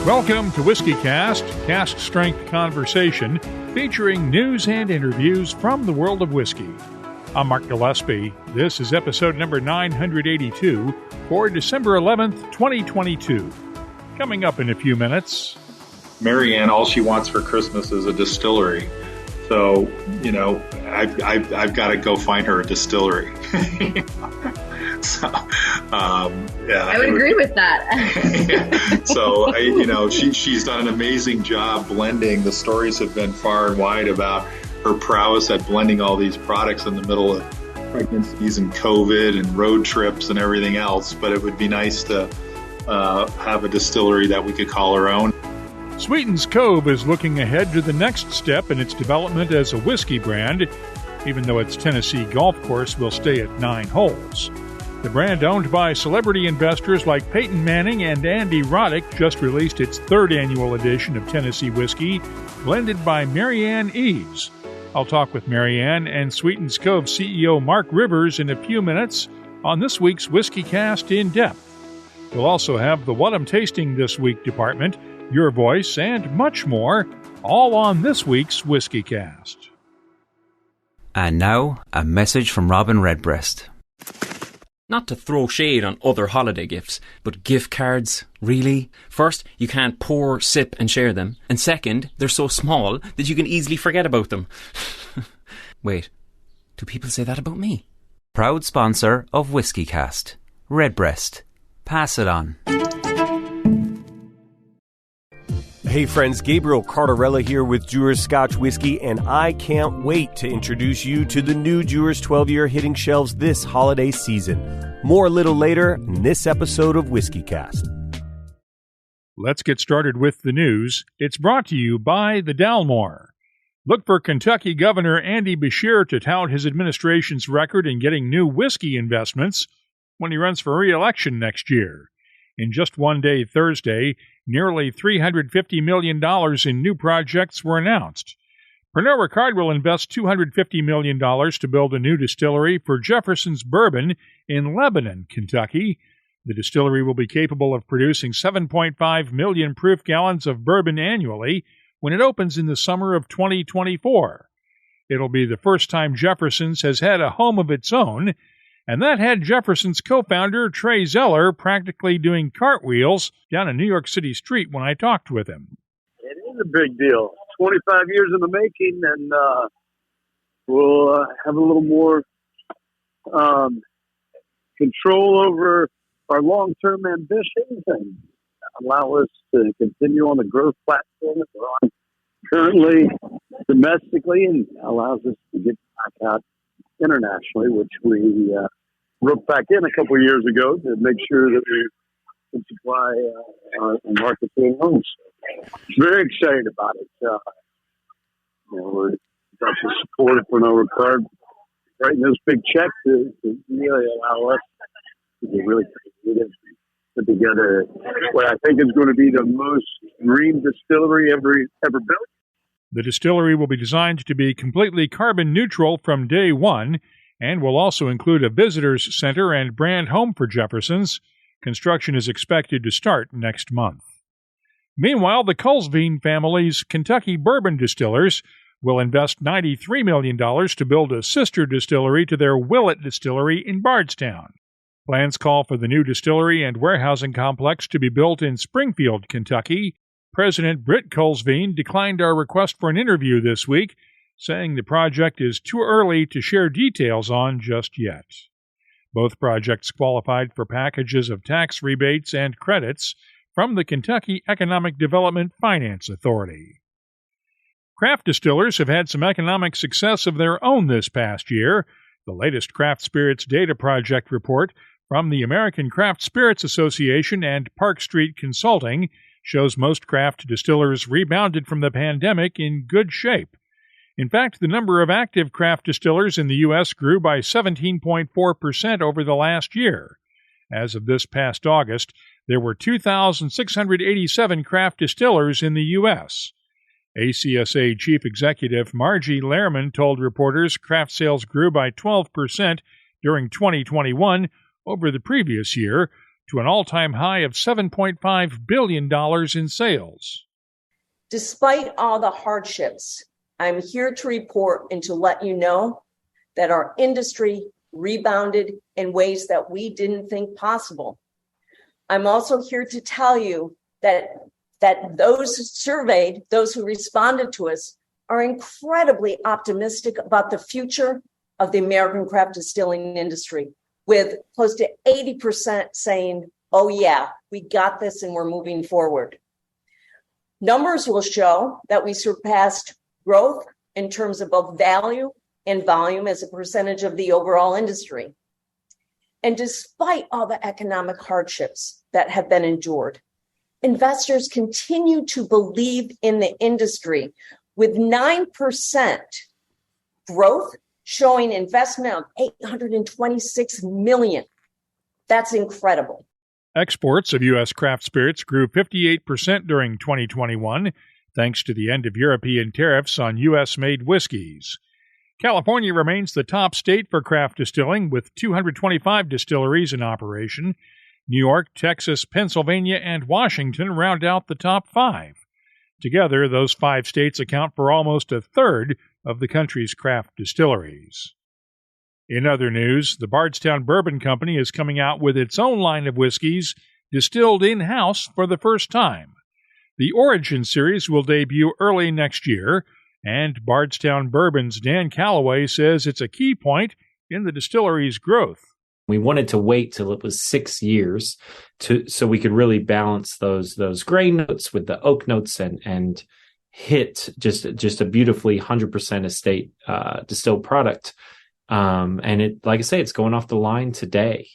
Welcome to WhiskyCast, cask strength conversation featuring news and interviews from the world of whiskey. I'm Mark Gillespie. This is episode number 982 for December 11th, 2022. Coming up in a few minutes. Marianne, all she wants for Christmas is a distillery. So, I've got to go find her a distillery. I would agree with that. So, she's done an amazing job blending. The stories have been far and wide about her prowess at blending all these products in the middle of pregnancies and COVID and road trips and everything else. But it would be nice to have a distillery that we could call our own. Sweetens Cove is looking ahead to the next step in its development as a whiskey brand, even though its Tennessee golf course will stay at 9 holes. The brand, owned by celebrity investors like Peyton Manning and Andy Roddick, just released its 3rd annual edition of Tennessee whiskey, blended by Marianne Eaves. I'll talk with Marianne and Sweetens Cove CEO Mark Rivers in a few minutes on this week's WhiskyCast In-Depth. We'll also have the What I'm Tasting This Week department, your voice, and much more, all on this week's WhiskyCast. And now, a message from Robin Redbreast. Not to throw shade on other holiday gifts, but gift cards, really? First, you can't pour, sip and share them. And second, they're so small that you can easily forget about them. Wait, do people say that about me? Proud sponsor of WhiskyCast, Redbreast. Pass it on. Hey friends, Gabriel Cardarella here with Dewar's Scotch Whiskey, and I can't wait to introduce you to the new Dewar's 12-year hitting shelves this holiday season. More a little later in this episode of WhiskyCast. Let's get started with the news. It's brought to you by the Dalmore. Look for Kentucky Governor Andy Beshear to tout his administration's record in getting new whiskey investments when he runs for re-election next year. In just one day Thursday, nearly $350 million in new projects were announced. Pernod Ricard will invest $250 million to build a new distillery for Jefferson's Bourbon in Lebanon, Kentucky. The distillery will be capable of producing 7.5 million proof gallons of bourbon annually when it opens in the summer of 2024. It'll be the first time Jefferson's has had a home of its own, and that had Jefferson's co-founder Trey Zeller practically doing cartwheels down a New York City street when I talked with him. It is a big deal. 25 years in the making, and we'll have a little more control over our long-term ambitions and allow us to continue on the growth platform that we're on currently domestically, and allows us to get back out internationally, which we roped back in a couple of years ago to make sure that we can supply our market in homes. Very excited about it. We're got the support of Pernod Ricard writing those big checks to really allow us to be really creative, put together what I think is going to be the most green distillery ever built. The distillery will be designed to be completely carbon neutral from day one and will also include a visitors center and brand home for Jefferson's. Construction is expected to start next month. Meanwhile, the Culsveen family's Kentucky bourbon distillers will invest $93 million to build a sister distillery to their Willett distillery in Bardstown. Plans call for the new distillery and warehousing complex to be built in Springfield, Kentucky. President Britt Culsveen declined our request for an interview this week, saying the project is too early to share details on just yet. Both projects qualified for packages of tax rebates and credits from the Kentucky Economic Development Finance Authority. Craft distillers have had some economic success of their own this past year. The latest Craft Spirits Data Project report from the American Craft Spirits Association and Park Street Consulting shows most craft distillers rebounded from the pandemic in good shape. In fact, the number of active craft distillers in the U.S. grew by 17.4% over the last year. As of this past August, there were 2,687 craft distillers in the U.S. ACSA Chief Executive Margie Lehrman told reporters craft sales grew by 12% during 2021 over the previous year, to an all-time high of $7.5 billion in sales. Despite all the hardships, I'm here to report and to let you know that our industry rebounded in ways that we didn't think possible. I'm also here to tell you that those surveyed, those who responded to us, are incredibly optimistic about the future of the American craft distilling industry, with close to 80% saying, oh yeah, we got this and we're moving forward. Numbers will show that we surpassed growth in terms of both value and volume as a percentage of the overall industry. And despite all the economic hardships that have been endured, investors continue to believe in the industry, with 9% growth showing investment of $826 million. That's incredible. Exports of U.S. craft spirits grew 58% during 2021, thanks to the end of European tariffs on U.S.-made whiskeys. California remains the top state for craft distilling, with 225 distilleries in operation. New York, Texas, Pennsylvania, and Washington round out the top 5. Together, those 5 states account for almost a third of the country's craft distilleries. In other news, the Bardstown Bourbon Company is coming out with its own line of whiskeys distilled in-house for the first time. The Origin series will debut early next year, and Bardstown Bourbon's Dan Calloway says it's a key point in the distillery's growth. We wanted to wait till it was 6 years so we could really balance those grain notes with the oak notes and hit just a beautifully 100% estate distilled product. And it, like I say, it's going off the line today.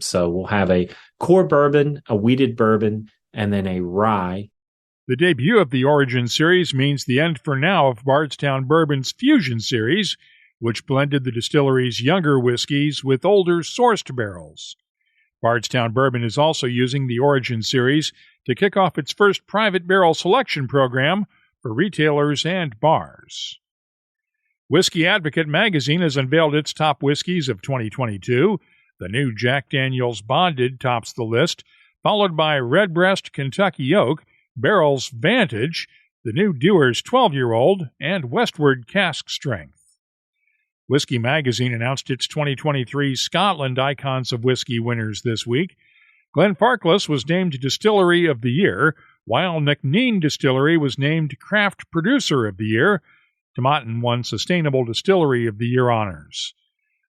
So we'll have a core bourbon, a wheated bourbon, and then a rye. The debut of the Origin series means the end for now of Bardstown Bourbon's Fusion series, which blended the distillery's younger whiskeys with older sourced barrels. Bardstown Bourbon is also using the Origin series to kick off its first private barrel selection program for retailers and bars. Whiskey Advocate magazine has unveiled its top whiskeys of 2022. The new Jack Daniel's Bonded tops the list, followed by Redbreast Kentucky Oak, Barrel's Vantage, the new Dewar's 12-year-old, and Westward Cask Strength. Whiskey Magazine announced its 2023 Scotland Icons of Whiskey winners this week. Glenfarclas was named Distillery of the Year, while McNean Distillery was named Craft Producer of the Year. Tomatin won Sustainable Distillery of the Year honors.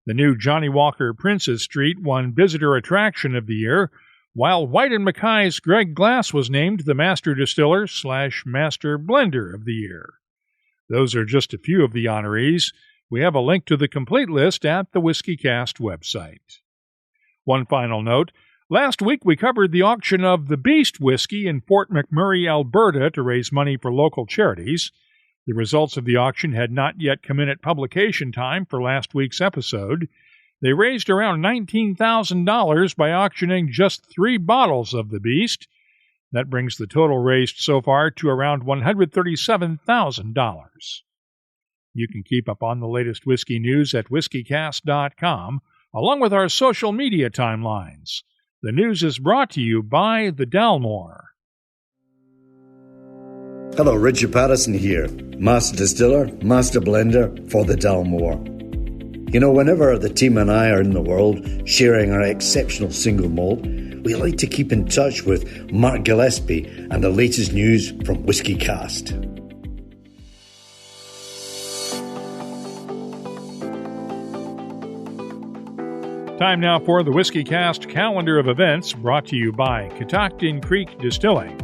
The new Johnny Walker Princess Street won Visitor Attraction of the Year, while White & Mackay's Greg Glass was named the Master Distiller / Master Blender of the Year. Those are just a few of the honorees. We have a link to the complete list at the WhiskyCast website. One final note. Last week we covered the auction of the Beast whiskey in Fort McMurray, Alberta, to raise money for local charities. The results of the auction had not yet come in at publication time for last week's episode. They raised around $19,000 by auctioning just 3 bottles of the Beast. That brings the total raised so far to around $137,000. You can keep up on the latest whiskey news at WhiskyCast.com, along with our social media timelines. The news is brought to you by the Dalmore. Hello, Richard Patterson here, Master Distiller, Master Blender for the Dalmore. You know, whenever the team and I are in the world sharing our exceptional single malt, we like to keep in touch with Mark Gillespie and the latest news from WhiskyCast. Time now for the WhiskyCast calendar of events, brought to you by Catoctin Creek Distilling.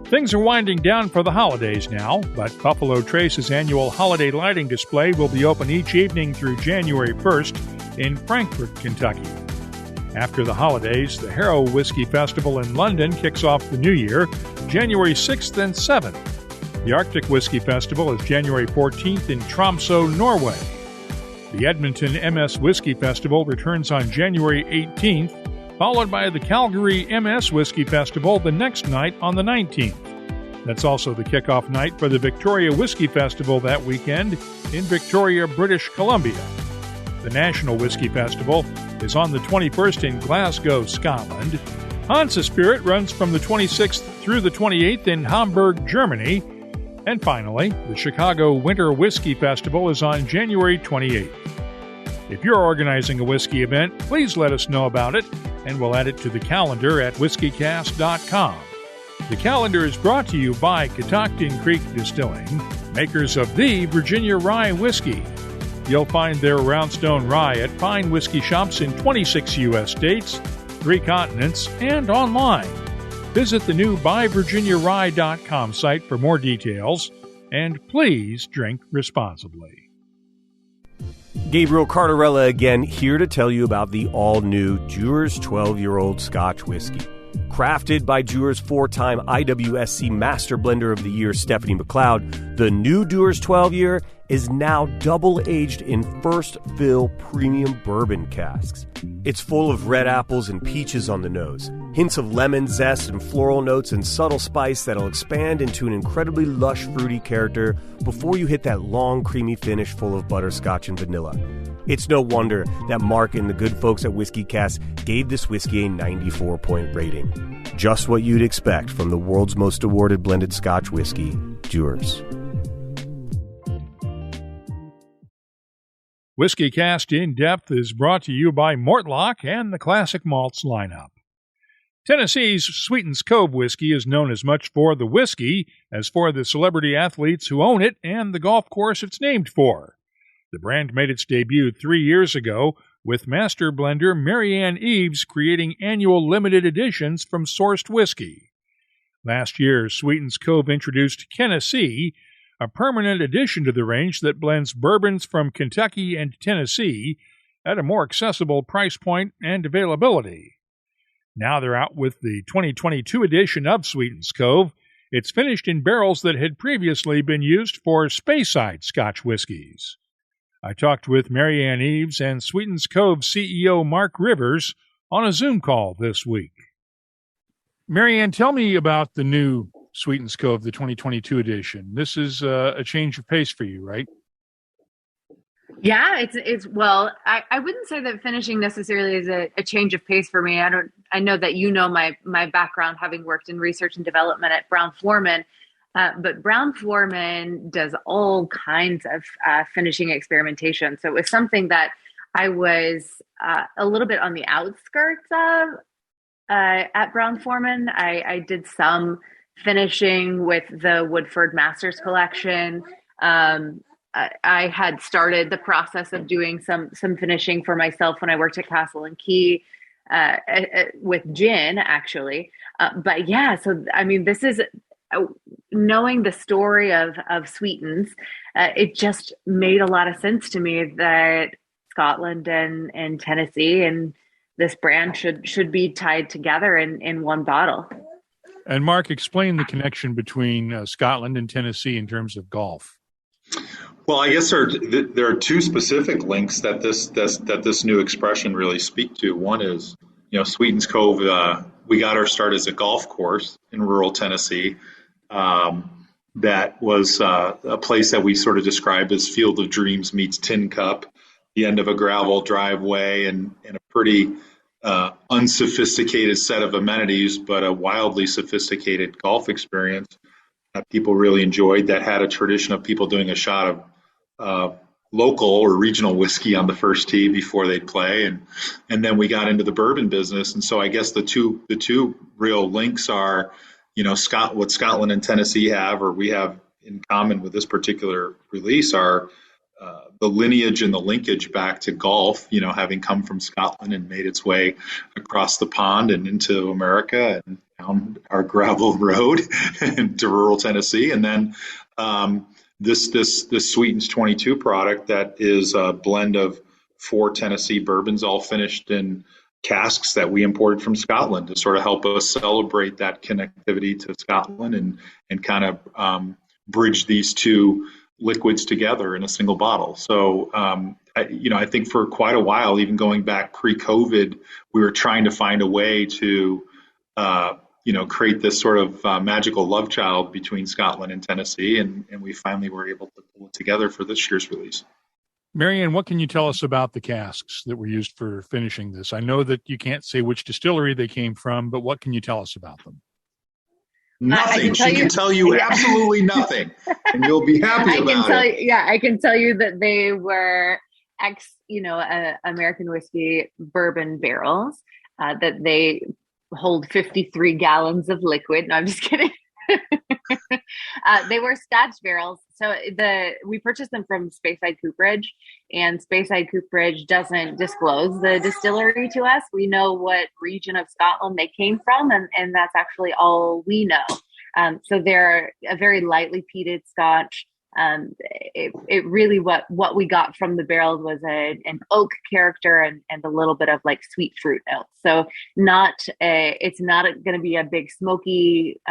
Things are winding down for the holidays now, but Buffalo Trace's annual holiday lighting display will be open each evening through January 1st in Frankfort, Kentucky. After the holidays, the Harrow Whiskey Festival in London kicks off the new year, January 6th and 7th. The Arctic Whiskey Festival is January 14th in Tromsø, Norway. The Edmonton MS Whiskey Festival returns on January 18th, followed by the Calgary MS Whiskey Festival the next night on the 19th. That's also the kickoff night for the Victoria Whiskey Festival that weekend in Victoria, British Columbia. The National Whiskey Festival is on the 21st in Glasgow, Scotland. Hansa Spirit runs from the 26th through the 28th in Hamburg, Germany. And finally, the Chicago Winter Whiskey Festival is on January 28th. If you're organizing a whiskey event, please let us know about it, and we'll add it to the calendar at whiskycast.com. The calendar is brought to you by Catoctin Creek Distilling, makers of the Virginia Rye Whiskey. You'll find their Roundstone Rye at fine whiskey shops in 26 U.S. states, 3 continents, and online. Visit the new buyvirginiarye.com site for more details, and please drink responsibly. Gabriel Cardarella again, here to tell you about the all-new Dewar's 12-year-old Scotch whiskey. Crafted by Dewar's 4-time IWSC Master Blender of the Year, Stephanie McLeod, the new Dewar's 12-year is now double-aged in first fill premium bourbon casks. It's full of red apples and peaches on the nose, hints of lemon zest and floral notes and subtle spice that'll expand into an incredibly lush, fruity character before you hit that long, creamy finish full of butterscotch and vanilla. It's no wonder that Mark and the good folks at WhiskyCast gave this whiskey a 94-point rating. Just what you'd expect from the world's most awarded blended Scotch whiskey, Dewar's. WhiskyCast In-Depth is brought to you by Mortlock and the Classic Malts lineup. Tennessee's Sweetens Cove whiskey is known as much for the whiskey as for the celebrity athletes who own it and the golf course it's named for. The brand made its debut 3 years ago, with master blender Marianne Eaves creating annual limited editions from sourced whiskey. Last year, Sweetens Cove introduced Tennessee, a permanent addition to the range that blends bourbons from Kentucky and Tennessee at a more accessible price point and availability. Now they're out with the 2022 edition of Sweetens Cove. It's finished in barrels that had previously been used for Speyside Scotch whiskies. I talked with Marianne Eaves and Sweetens Cove CEO Mark Rivers on a Zoom call this week. Marianne, tell me about the new Sweetens Cove, the 2022 edition. This is a change of pace for you, right? Yeah, it's well, I wouldn't say that finishing necessarily is a change of pace for me. I know that you know my background, having worked in research and development at Brown-Forman, but Brown-Forman does all kinds of finishing experimentation. So it was something that I was a little bit on the outskirts of at Brown-Forman. I did some finishing with the Woodford Masters collection. I had started the process of doing some finishing for myself when I worked at Castle and Key with gin, actually. But yeah, so I mean, this is knowing the story of Sweetens. It just made a lot of sense to me that Scotland and Tennessee and this brand should be tied together in one bottle. And Mark, explain the connection between Scotland and Tennessee in terms of golf. Well, I guess there are two specific links that this new expression really speak to. One is, Sweetens Cove. We got our start as a golf course in rural Tennessee. That was a place that we sort of described as Field of Dreams meets Tin Cup, the end of a gravel driveway, and a pretty unsophisticated set of amenities, but a wildly sophisticated golf experience that people really enjoyed, that had a tradition of people doing a shot of local or regional whiskey on the first tee before they'd play. And then we got into the bourbon business. And so I guess the two real links are, what Scotland and Tennessee have, or we have in common with this particular release, are the lineage and the linkage back to golf, having come from Scotland and made its way across the pond and into America and down our gravel road to rural Tennessee. And then this Sweetens 22 product that is a blend of 4 Tennessee bourbons, all finished in casks that we imported from Scotland to sort of help us celebrate that connectivity to Scotland and kind of bridge these two liquids together in a single bottle. So, I think for quite a while, even going back pre-COVID, we were trying to find a way to, create this sort of magical love child between Scotland and Tennessee, and we finally were able to pull it together for this year's release. Marianne, what can you tell us about the casks that were used for finishing this? I know that you can't say which distillery they came from, but what can you tell us about them? Nothing. She can tell you absolutely nothing, and you'll be happy about it. I can tell you that they were American whiskey bourbon barrels, that they hold 53 gallons of liquid. No, I'm just kidding. They were Scotch barrels. So we purchased them from Speyside Cooperage, and Speyside Cooperage doesn't disclose the distillery to us. We know what region of Scotland they came from, and that's actually all we know. So they're a very lightly peated Scotch. It really what we got from the barrels was an oak character and a little bit of like sweet fruit notes. So it's not going to be a big smoky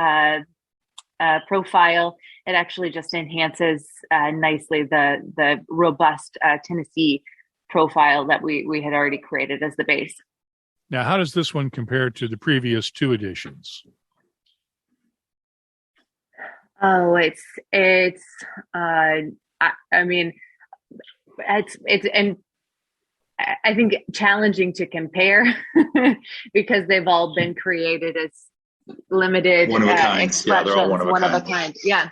profile. It actually just enhances nicely the robust Tennessee profile that we had already created as the base. Now, how does this one compare to the previous two editions? Oh, it's and I think challenging to compare because they've all been created as limited expressions, they're all one of a kind. Yeah.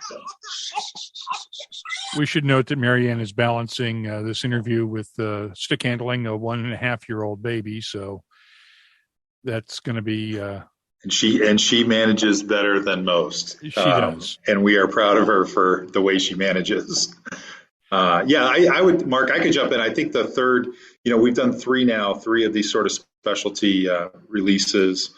We should note that Marianne is balancing this interview with stick handling a 1.5-year-old baby, so that's going to be. And she manages better than most. She does, and we are proud of her for the way she manages. I would, Mark. I could jump in. I think the third. We've done three of these sort of specialty releases.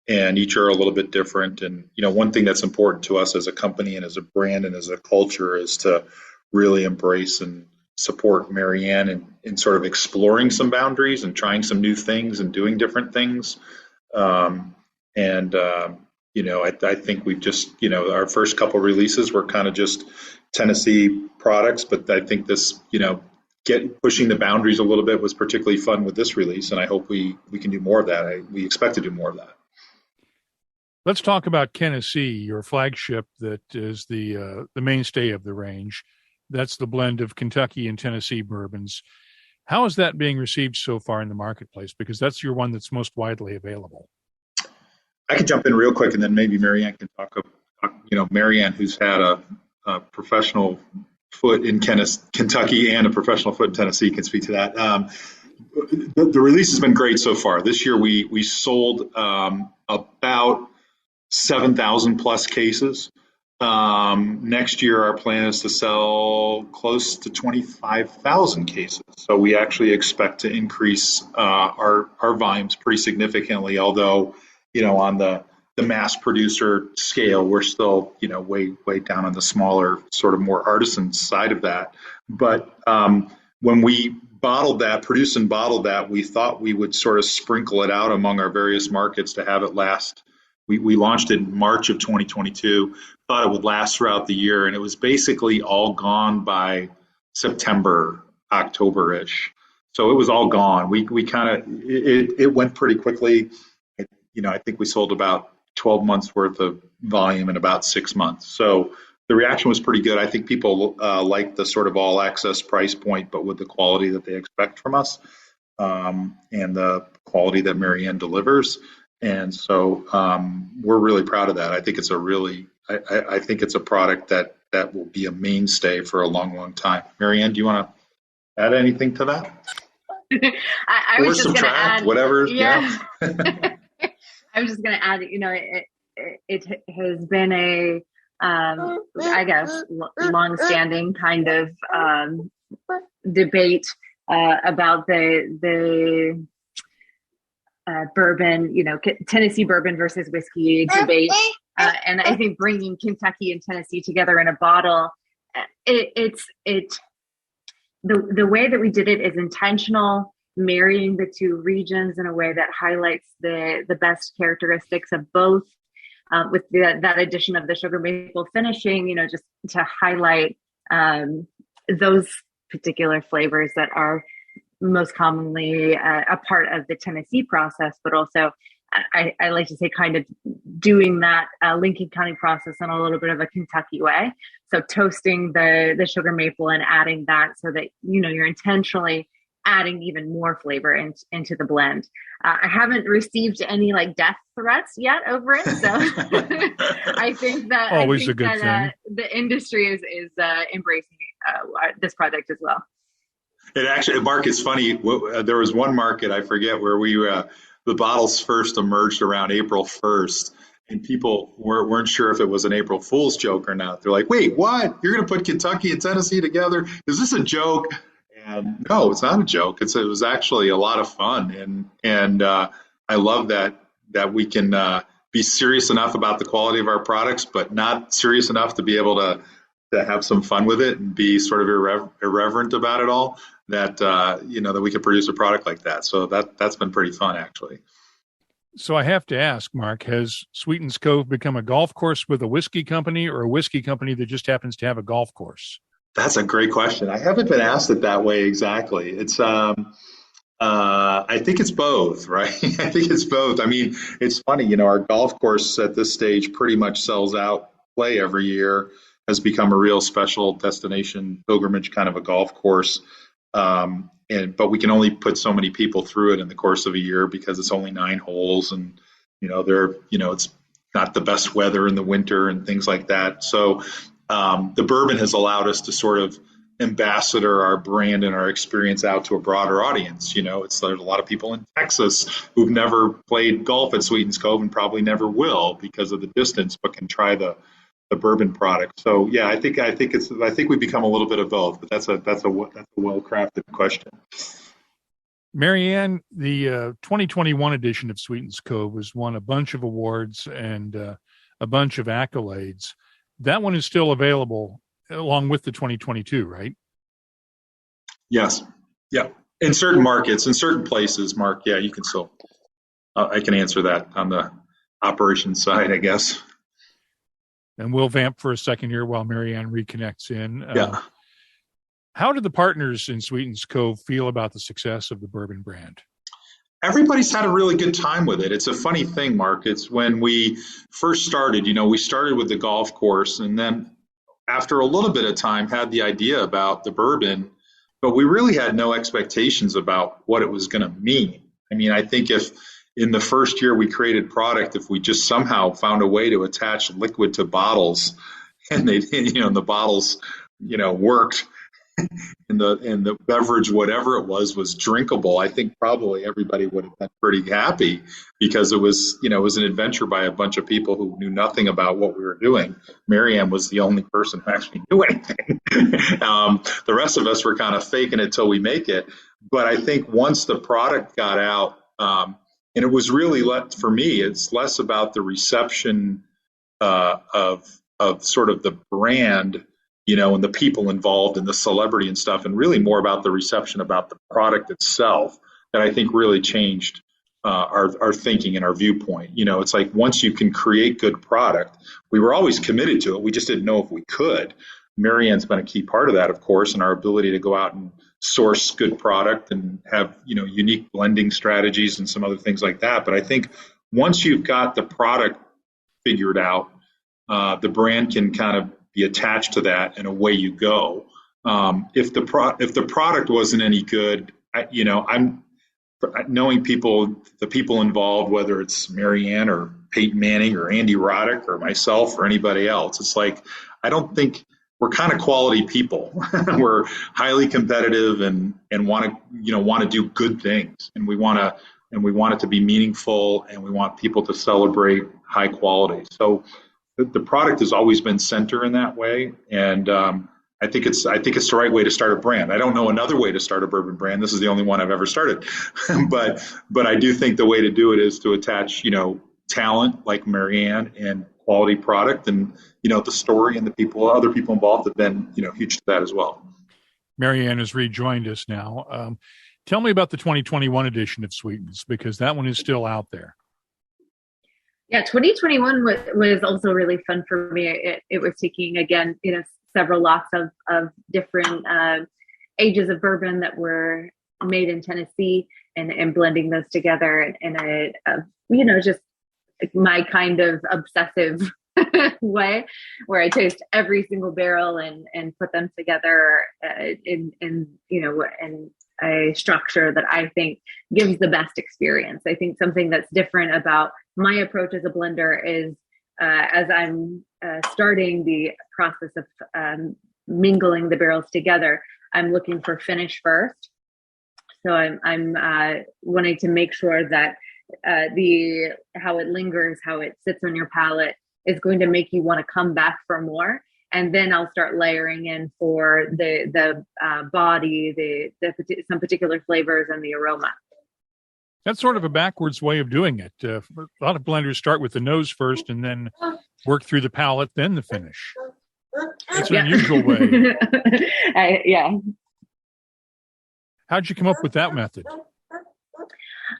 And each are a little bit different. And, one thing that's important to us as a company and as a brand and as a culture is to really embrace and support Marianne in sort of exploring some boundaries and trying some new things and doing different things. I think we've just, our first couple releases were kind of just Tennessee products, but I think this, pushing the boundaries a little bit was particularly fun with this release. And I hope we can do more of that. We expect to do more of that. Let's talk about Tennessee, your flagship that is the mainstay of the range. That's the blend of Kentucky and Tennessee bourbons. How is that being received so far in the marketplace? Because that's your one that's most widely available. I can jump in real quick, and then maybe Marianne can talk. Marianne, who's had a professional foot in Kentucky and a professional foot in Tennessee, can speak to that. The release has been great so far. This year we sold about 7,000 plus cases. Next year, our plan is to sell close to 25,000 cases. So we actually expect to increase our volumes pretty significantly. Although, on the mass producer scale, we're still, way down on the smaller, sort of more artisan side of that. But when we produced and bottled that, we thought we would sort of sprinkle it out among our various markets to have it last. We launched it in March of 2022, thought it would last throughout the year, and it was basically all gone by September, October-ish. So it was all gone. We kind of, it went pretty quickly. I think we sold about 12 months worth of volume in about 6 months. So the reaction was pretty good. I think people like the sort of all access price point, but with the quality that they expect from us and the quality that Marianne delivers. And so we're really proud of that. I think it's I think it's a product that will be a mainstay for a long, long time. Marianne, do you want to add anything to that? I was just going to add whatever. Yeah. I was just going to add, it has been a, I guess, long-standing kind of debate about the bourbon, Tennessee bourbon versus whiskey debate. And I think bringing Kentucky and Tennessee together in a bottle, the way that we did it is intentional, marrying the two regions in a way that highlights the best characteristics of both, with that addition of the sugar maple finishing, just to highlight those particular flavors that are most commonly a part of the Tennessee process, but also I like to say kind of doing that Lincoln County process in a little bit of a Kentucky way. So toasting the sugar maple and adding that so that, you're intentionally adding even more flavor into the blend. I haven't received any death threats yet over it. So I think that always a good thing. The industry is embracing this project as well. It actually, Mark, it's funny. There was one market, I forget, where the bottles first emerged around April 1st, and people weren't sure if it was an April Fool's joke or not. They're like, wait, what? You're going to put Kentucky and Tennessee together? Is this a joke? And no, it's not a joke. It was actually a lot of fun. And I love that we can be serious enough about the quality of our products, but not serious enough to be able to have some fun with it and be sort of irreverent about it all, that that we could produce a product like that. So that's been pretty fun, actually. So I have to ask, Mark, has Sweetens Cove become a golf course with a whiskey company, or a whiskey company that just happens to have a golf course? That's a great question. I haven't been asked it that way exactly. It's I think it's both, right? I think it's both. I mean, it's funny, our golf course at this stage pretty much sells out play every year, has become a real special destination pilgrimage kind of a golf course. But we can only put so many people through it in the course of a year because it's only 9 holes, and it's not the best weather in the winter and things like that. So the bourbon has allowed us to sort of ambassador our brand and our experience out to a broader audience. There's a lot of people in Texas who've never played golf at Sweetens Cove and probably never will because of the distance, but can try the bourbon product. So yeah, I think we've become a little bit of both, but that's a well-crafted question. Marianne, the 2021 edition of Sweetens Cove has won a bunch of awards and a bunch of accolades. That one is still available along with the 2022, right? Yes. Yeah. In certain markets, in certain places, Mark, yeah, you can still, I can answer that on the operations side, I guess. And we'll vamp for a second here while Marianne reconnects in. Yeah. How do the partners in Sweetens Cove feel about the success of the bourbon brand? Everybody's had a really good time with it. It's a funny thing, Mark. It's when we first started, we started with the golf course, and then after a little bit of time had the idea about the bourbon, but we really had no expectations about what it was going to mean. I mean, I think if in the first year we created product, if we just somehow found a way to attach liquid to bottles and they, and the bottles, worked and the beverage, whatever it was drinkable, I think probably everybody would have been pretty happy because it was an adventure by a bunch of people who knew nothing about what we were doing. Marianne was the only person who actually knew anything. The rest of us were kind of faking it till we make it. But I think once the product got out, and it was really, for me, it's less about the reception of sort of the brand, and the people involved and the celebrity and stuff, and really more about the reception about the product itself that I think really changed our thinking and our viewpoint. It's like once you can create good product, we were always committed to it. We just didn't know if we could. Marianne's been a key part of that, of course, and our ability to go out and source good product and have, unique blending strategies and some other things like that. But I think once you've got the product figured out, the brand can kind of be attached to that, and away you go. If the product wasn't any good, I'm knowing the people involved, whether it's Marianne or Peyton Manning or Andy Roddick or myself or anybody else. It's like, I don't think we're kind of quality people. We're highly competitive and want to do good things, and we want it to be meaningful, and we want people to celebrate high quality. So the product has always been center in that way, and I think it's the right way to start a brand. I don't know another way to start a bourbon brand. This is the only one I've ever started, but I do think the way to do it is to attach talent like Marianne and quality product, and the story and other people involved have been huge to that as well. Marianne has rejoined us now. Tell me about the 2021 edition of Sweetens, because that one is still out there. Yeah, 2021 was also really fun for me. It was taking, again, several lots of different ages of bourbon that were made in Tennessee, and blending those together in a just my kind of obsessive way, where I taste every single barrel and put them together in a structure that I think gives the best experience. I think something that's different about my approach as a blender is as I'm starting the process of mingling the barrels together, I'm looking for finish first. So I'm wanting to make sure that how it lingers, how it sits on your palate is going to make you want to come back for more. And then I'll start layering in for the body, some particular flavors and the aroma. That's sort of a backwards way of doing it. A lot of blenders start with the nose first and then work through the palate, then the finish. It's an unusual way. Yeah. How'd you come up with that method?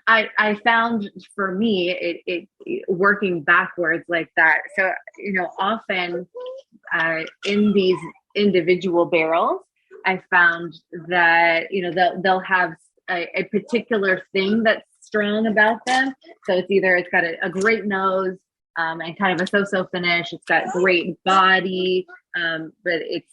I found for me it working backwards like that. So, often in these individual barrels, I found that, they'll have a particular thing that's strong about them. So it's got a great nose and kind of a so-so finish. It's got great body, but it's,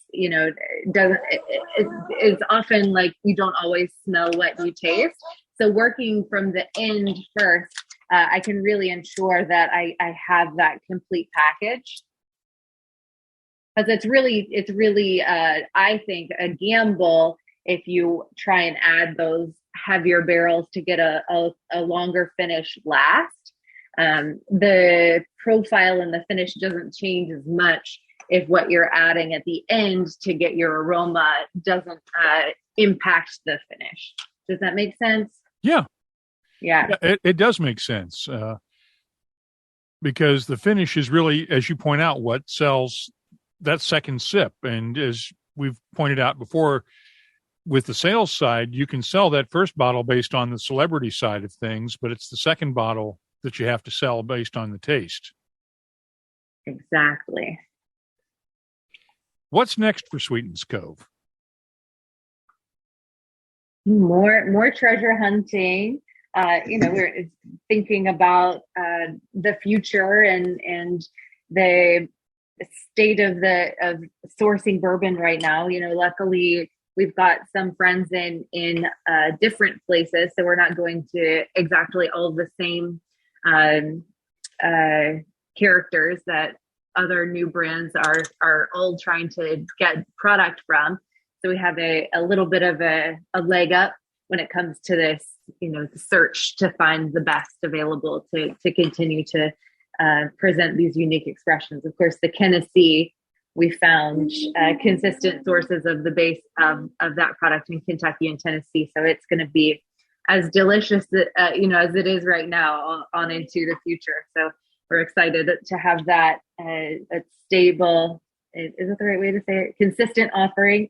it's often like you don't always smell what you taste. So working from the end first, I can really ensure that I have that complete package. Because it's really, I think, a gamble if you try and add those heavier barrels to get a longer finish last. The profile and the finish doesn't change as much if what you're adding at the end to get your aroma doesn't impact the finish. Does that make sense? Yeah. It does make sense because the finish is really, as you point out, what sells that second sip. And as we've pointed out before, with the sales side, you can sell that first bottle based on the celebrity side of things, but it's the second bottle that you have to sell based on the taste. Exactly. What's next for Sweetens Cove? More treasure hunting. We're thinking about the future and the state of sourcing bourbon right now. Luckily we've got some friends in different places, so we're not going to exactly all the same characters that other new brands are all trying to get product from. So we have a little bit of a leg up when it comes to this, the search to find the best available to continue to present these unique expressions. Of course, the Tennessee, we found consistent sources of the base of that product in Kentucky and Tennessee. So it's going to be as delicious, as it is right now on into the future. So we're excited to have that a stable, is that the right way to say it? Consistent offering.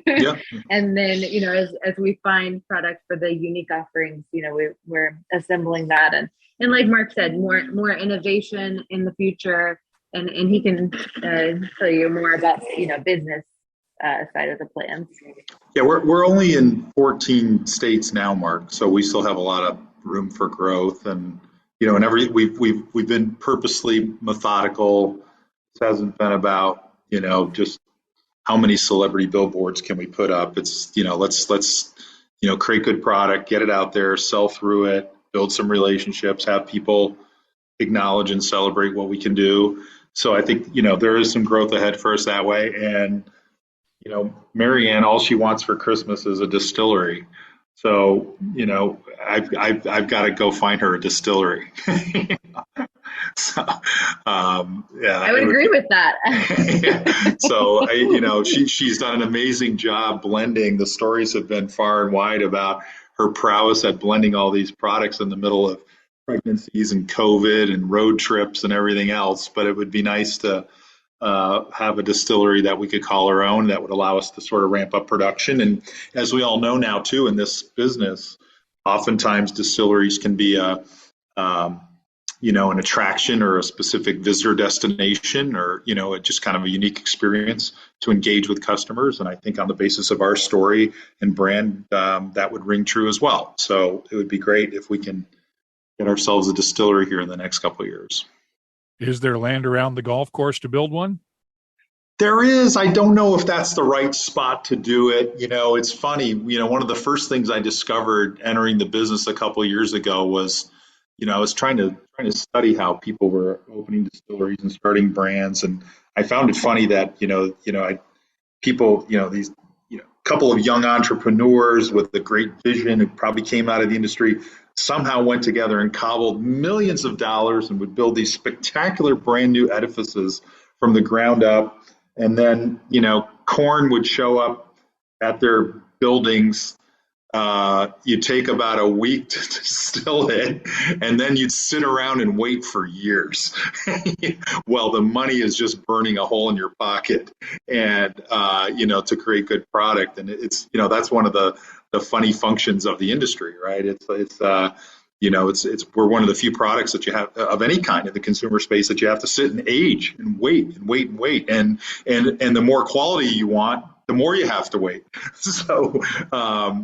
Yeah. And then, as we find product for the unique offerings, we're assembling that. And like Mark said, more innovation in the future. And he can tell you more about, business side of the plans. Yeah, we're only in 14 states now, Mark. So we still have a lot of room for growth. And, we've been purposely methodical. This hasn't been about, just how many celebrity billboards can we put up? It's, let's create good product, get it out there, sell through it, build some relationships, have people acknowledge and celebrate what we can do. So I think, there is some growth ahead for us that way. And, Marianne, all she wants for Christmas is a distillery. So, I've got to go find her a distillery. So, I would agree with that. Yeah. So, she's done an amazing job blending. The stories have been far and wide about her prowess at blending all these products in the middle of pregnancies and COVID and road trips and everything else. But it would be nice to have a distillery that we could call our own that would allow us to sort of ramp up production. And as we all know now, too, in this business, oftentimes distilleries can be an attraction or a specific visitor destination, or, just kind of a unique experience to engage with customers. And I think on the basis of our story and brand, that would ring true as well. So it would be great if we can get ourselves a distillery here in the next couple of years. Is there land around the golf course to build one? There is. I don't know if that's the right spot to do it. It's funny. One of the first things I discovered entering the business a couple of years ago was, I was trying to study how people were opening distilleries and starting brands, and I found it funny that these couple of young entrepreneurs with a great vision who probably came out of the industry somehow went together and cobbled millions of dollars and would build these spectacular brand new edifices from the ground up. And then, corn would show up at their buildings. You'd take about a week to distill it, and then you'd sit around and wait for years. Well, the money is just burning a hole in your pocket, and to create good product. And it's that's one of the funny functions of the industry, right? It's we're one of the few products that you have of any kind in the consumer space that you have to sit and age and wait and wait and wait, and the more quality you want, the more you have to wait. So I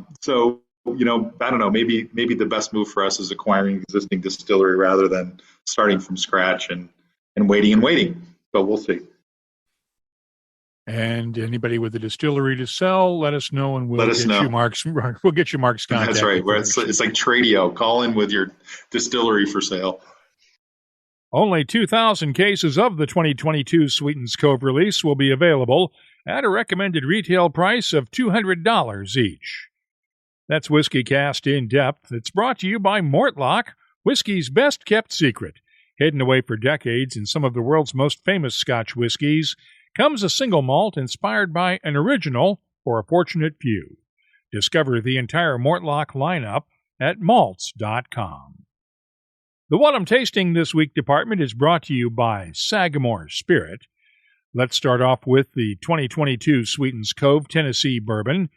don't know, maybe the best move for us is acquiring an existing distillery rather than starting from scratch and waiting. But we'll see. And anybody with a distillery to sell, let us know, and we'll get you Mark's contact. That's right. It's like Tradio. Call in with your distillery for sale. Only 2,000 cases of the 2022 Sweetens Cove release will be available at a recommended retail price of $200 each. That's WhiskyCast In-Depth. It's brought to you by Mortlock, whiskey's best-kept secret. Hidden away for decades in some of the world's most famous Scotch whiskies comes a single malt inspired by an original for a fortunate few. Discover the entire Mortlock lineup at malts.com. The What I'm Tasting This Week department is brought to you by Sagamore Spirit. Let's start off with the 2022 Sweetens Cove Tennessee Bourbon.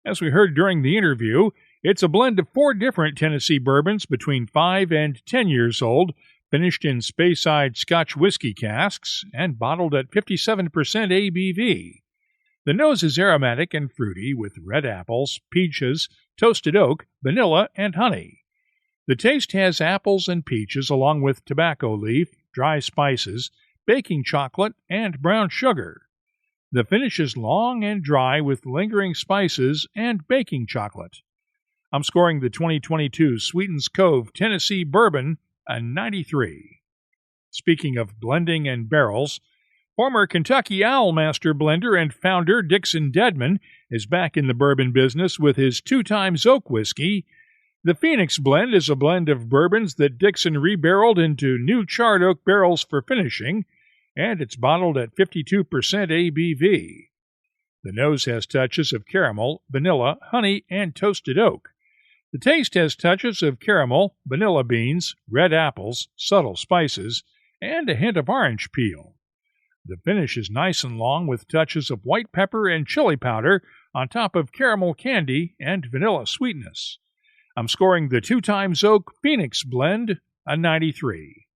As we heard during the interview, it's a blend of 4 different Tennessee bourbons between 5 and 10 years old, finished in Speyside Scotch whiskey casks and bottled at 57% ABV. The nose is aromatic and fruity with red apples, peaches, toasted oak, vanilla, and honey. The taste has apples and peaches along with tobacco leaf, dry spices, baking chocolate, and brown sugar. The finish is long and dry with lingering spices and baking chocolate. I'm scoring the 2022 Sweetens Cove Tennessee Bourbon a 93. Speaking of blending and barrels, former Kentucky Owl Master blender and founder Dixon Dedman is back in the bourbon business with his 2x oak whiskey. The Phoenix Blend is a blend of bourbons that Dixon rebarreled into new charred oak barrels for finishing, and it's bottled at 52% ABV. The nose has touches of caramel, vanilla, honey, and toasted oak. The taste has touches of caramel, vanilla beans, red apples, subtle spices, and a hint of orange peel. The finish is nice and long with touches of white pepper and chili powder on top of caramel candy and vanilla sweetness. I'm scoring the 2x oak Phoenix Blend a 93.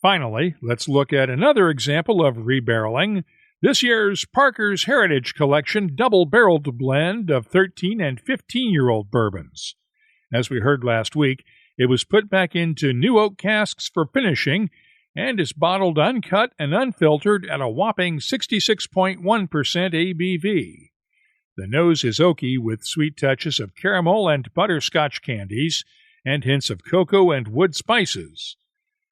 Finally, let's look at another example of rebarreling. This year's Parker's Heritage Collection double-barreled blend of 13 and 15-year-old bourbons. As we heard last week, it was put back into new oak casks for finishing and is bottled uncut and unfiltered at a whopping 66.1% ABV. The nose is oaky with sweet touches of caramel and butterscotch candies and hints of cocoa and wood spices.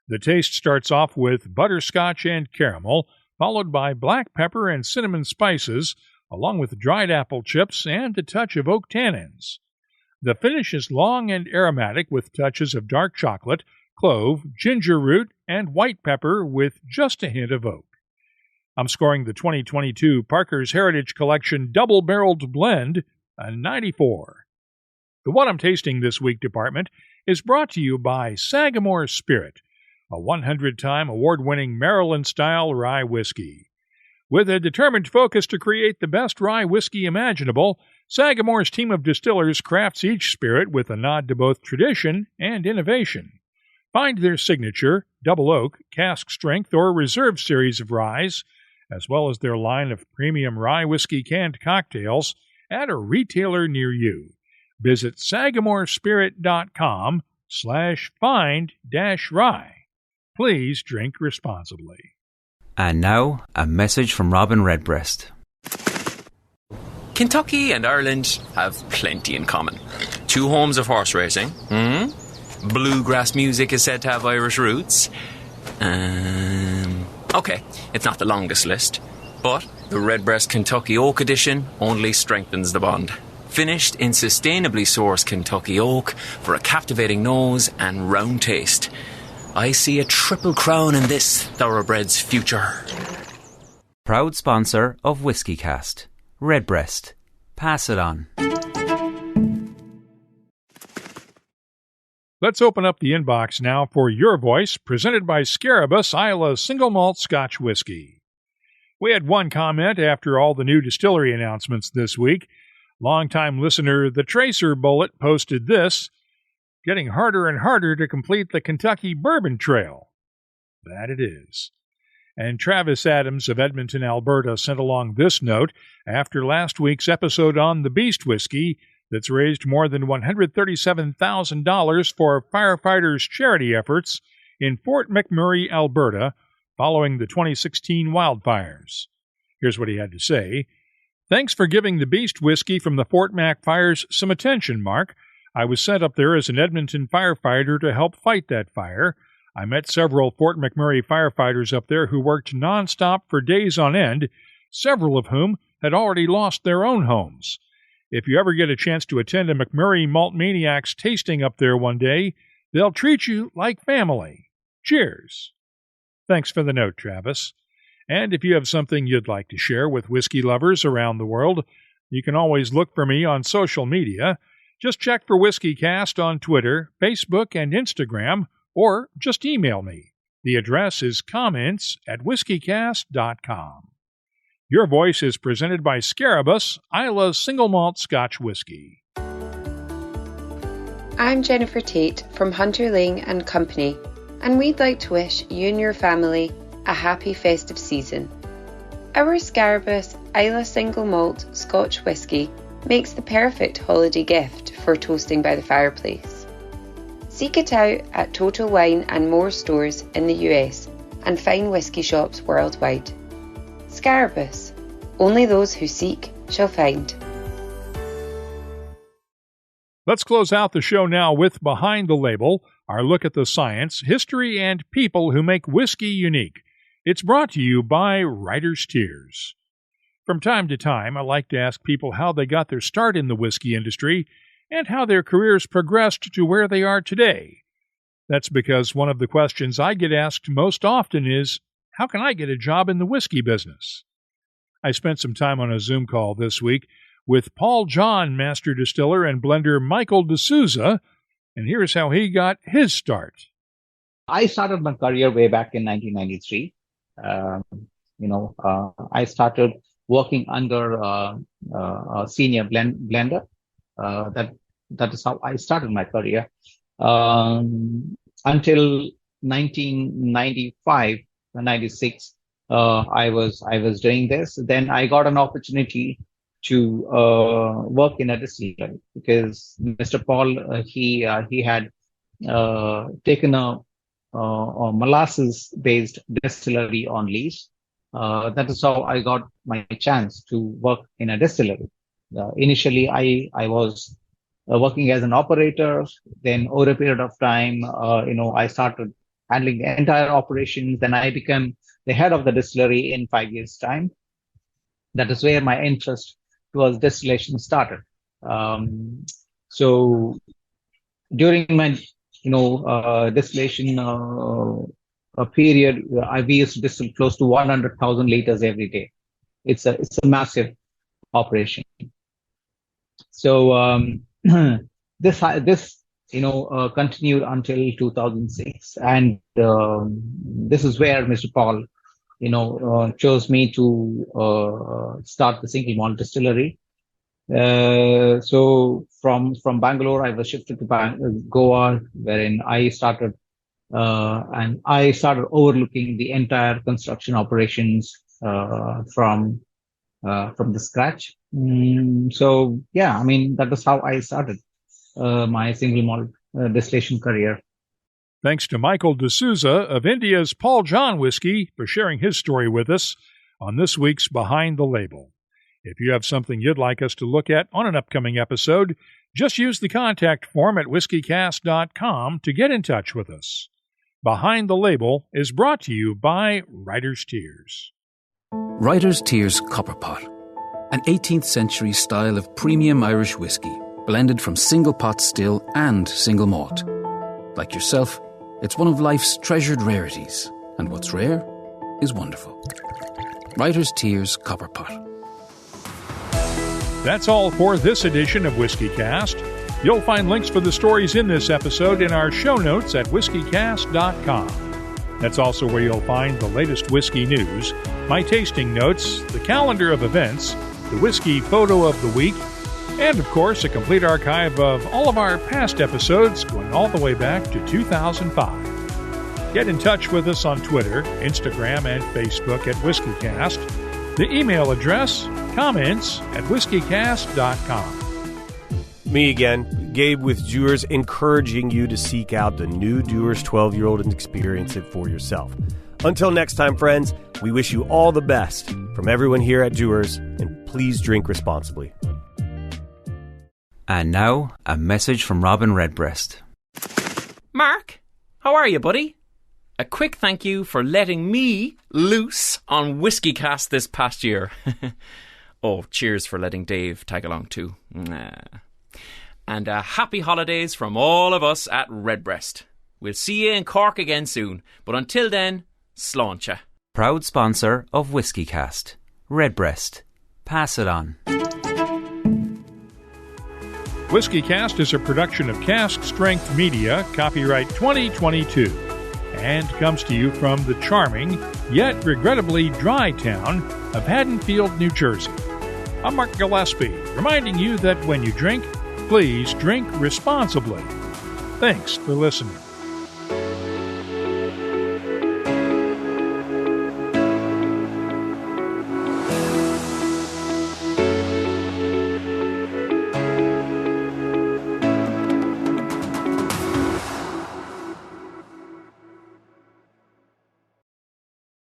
The taste starts off with butterscotch and caramel, followed by black pepper and cinnamon spices, along with dried apple chips and a touch of oak tannins. The finish is long and aromatic with touches of dark chocolate, clove, ginger root, and white pepper with just a hint of oak. I'm scoring the 2022 Parker's Heritage Collection double-barreled blend a 94. The What I'm Tasting This Week department is brought to you by Sagamore Spirit, a 100-time award-winning Maryland-style rye whiskey. With a determined focus to create the best rye whiskey imaginable, Sagamore's team of distillers crafts each spirit with a nod to both tradition and innovation. Find their signature, Double Oak, Cask Strength, or Reserve series of ryes, as well as their line of premium rye whiskey canned cocktails at a retailer near you. Visit sagamorespirit.com/find-rye. Please drink responsibly. And now, a message from Robin Redbreast. Kentucky and Ireland have plenty in common. Two homes of horse racing. Bluegrass music is said to have Irish roots. Okay, it's not the longest list, but the Redbreast Kentucky Oak Edition only strengthens the bond. Finished in sustainably sourced Kentucky oak for a captivating nose and round taste. I see a triple crown in this thoroughbred's future. Proud sponsor of WhiskyCast. Redbreast. Pass it on. Let's open up the inbox now for Your Voice, presented by Scarabus Isla Single Malt Scotch Whiskey. We had one comment after all the new distillery announcements this week. Longtime listener The Tracer Bullet posted this: getting harder and harder to complete the Kentucky Bourbon Trail. That it is. And Travis Adams of Edmonton, Alberta, sent along this note after last week's episode on the Beast Whiskey that's raised more than $137,000 for firefighters' charity efforts in Fort McMurray, Alberta, following the 2016 wildfires. Here's what he had to say. Thanks for giving the Beast Whiskey from the Fort Mac fires some attention, Mark. I was sent up there as an Edmonton firefighter to help fight that fire. I met several Fort McMurray firefighters up there who worked nonstop for days on end, several of whom had already lost their own homes. If you ever get a chance to attend a McMurray Malt Maniacs tasting up there one day, they'll treat you like family. Cheers. Thanks for the note, Travis. And if you have something you'd like to share with whiskey lovers around the world, you can always look for me on social media. Just check for WhiskyCast on Twitter, Facebook, and Instagram, or just email me. The address is comments@whiskycast.com. Your Voice is presented by Scarabus, Isla Single Malt Scotch Whiskey. I'm Jennifer Tate from Hunter Lane and Company, and we'd like to wish you and your family a happy festive season. Our Scarabus Isla Single Malt Scotch Whiskey makes the perfect holiday gift for toasting by the fireplace. Seek it out at Total Wine and More stores in the US and fine whiskey shops worldwide. Scarabus. Only those who seek shall find. Let's close out the show now with Behind the Label, our look at the science, history, and people who make whiskey unique. It's brought to you by Writer's Tears. From time to time, I like to ask people how they got their start in the whiskey industry and how their careers progressed to where they are today. That's because one of the questions I get asked most often is, how can I get a job in the whiskey business? I spent some time on a Zoom call this week with Paul John master distiller and blender Michael D'Souza, and here's how he got his start. I started my career way back in 1993. I started working under a senior blender. That is how I started my career. Until 1995, 96, I was doing this. Then I got an opportunity to work in a distillery because Mr. Paul he had taken a molasses-based distillery on lease. That is how I got my chance to work in a distillery. Initially, I was working as an operator. Then, over a period of time, I started handling the entire operations. Then I became the head of the distillery in 5 years' time. That is where my interest towards distillation started. So during my distillation period, we used to distill close to 100,000 liters every day. It's a massive operation. So this continued until 2006, and this is where Mr. Paul chose me to start the single malt distillery. So from Bangalore, I was shifted to Goa, wherein I started And I started overlooking the entire construction operations from the scratch. So yeah, I mean, that is how I started my single malt distillation career. Thanks to Michael D'Souza of India's Paul John Whiskey for sharing his story with us on this week's Behind the Label. If you have something you'd like us to look at on an upcoming episode, just use the contact form at whiskycast.com to get in touch with us. Behind the Label is brought to you by Writer's Tears. Writer's Tears Copper Pot, an 18th century style of premium Irish whiskey, blended from single pot still and single malt. Like yourself, it's one of life's treasured rarities, and what's rare is wonderful. Writer's Tears Copper Pot. That's all for this edition of WhiskyCast. You'll find links for the stories in this episode in our show notes at whiskycast.com. That's also where you'll find the latest whiskey news, my tasting notes, the calendar of events, the whiskey photo of the week, and, of course, a complete archive of all of our past episodes going all the way back to 2005. Get in touch with us on Twitter, Instagram, and Facebook at WhiskyCast. The email address, comments at whiskycast.com. Me again, Gabe with Dewar's, encouraging you to seek out the new Dewar's 12-year-old and experience it for yourself. Until next time, friends, we wish you all the best from everyone here at Dewar's, and please drink responsibly. And now, a message from Robin Redbreast. Mark, how are you, buddy? A quick thank you for letting me loose on WhiskyCast this past year. Oh, cheers for letting Dave tag along too. And happy holidays from all of us at Redbreast. We'll see you in Cork again soon, but until then, sláinte. Proud sponsor of WhiskyCast. Redbreast. Pass it on. WhiskyCast is a production of Cask Strength Media, copyright 2022, and comes to you from the charming, yet regrettably dry town of Haddonfield, New Jersey. I'm Mark Gillespie, reminding you that when you drink, please drink responsibly. Thanks for listening.